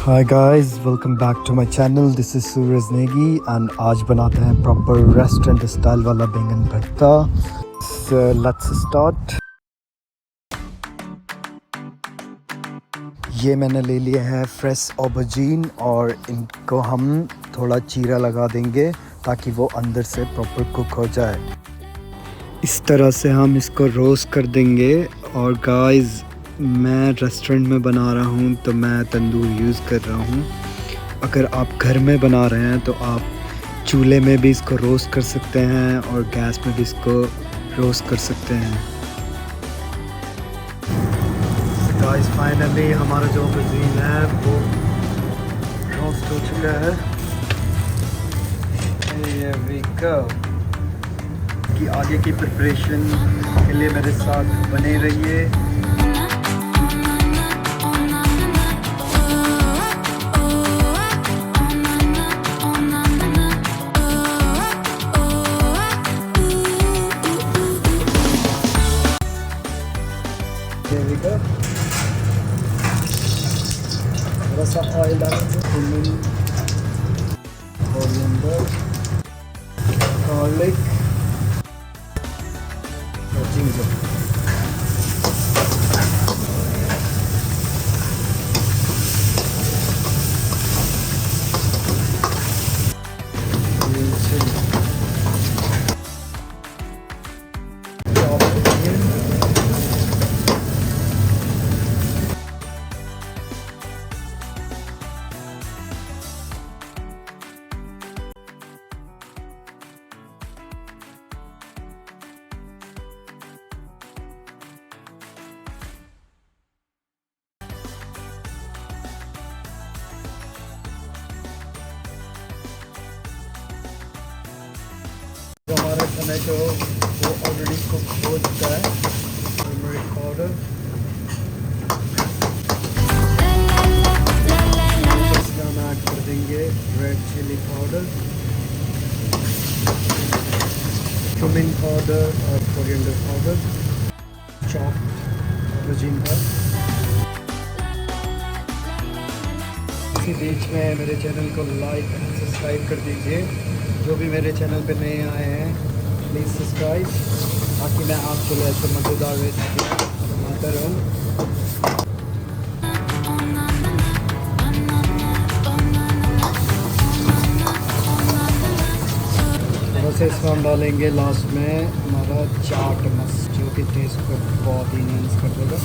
Hi guys, welcome back to my channel. This is Suraj Negi and आज बनाते हैं proper restaurant style वाला baingan bharta. Let's start. ये मैंने ले लिया है फ्रेश ऑबरजीन और इनको हम थोड़ा चीरा लगा देंगे ताकि वो अंदर से प्रॉपर कुक हो जाए। इस तरह से हम इसको रोस्ट कर देंगे। और गाइस, मैं रेस्टोरेंट में बना रहा हूँ तो मैं तंदूर यूज़ कर रहा हूँ। अगर आप घर में बना रहे हैं तो आप चूल्हे में भी इसको रोस्ट कर सकते हैं और गैस में भी इसको रोस्ट कर सकते हैं। गाइस, फाइनली हमारा जो कुजीन है वो रोस्ट हो चुका है। Here we go। कि आगे की प्रिपरेशन के लिए मेरे साथ बने रहिए। थोड़ा सा ऑयल डालेंगे, cumin, coriander, garlic और ginger। जो हमारा टमाटो वो ऑलरेडी कुक हो चुका है। टर्मरिक पाउडर, इसमें हम ऐड कर देंगे red chilli powder, cumin powder और कोरिएंडर पाउडर, चॉप ऑबरजीन का। इसी बीच में मेरे चैनल को लाइक एंड सब्सक्राइब कर दीजिए। जो भी मेरे चैनल पे नए आए हैं प्लीज़ सब्सक्राइब, ताकि मैं आपके लिए ऐसे मज़ेदार रेसिपी बनाता रहूँ। वैसे इसमें हम डालेंगे लास्ट में हमारा चाट मसाला, जो कि टेस्ट को बहुत ही इनहेंस कर देगा।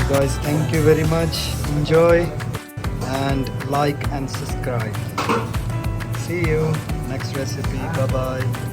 Guys, thank you very much. Enjoy and like and subscribe. See you next recipe. Bye bye.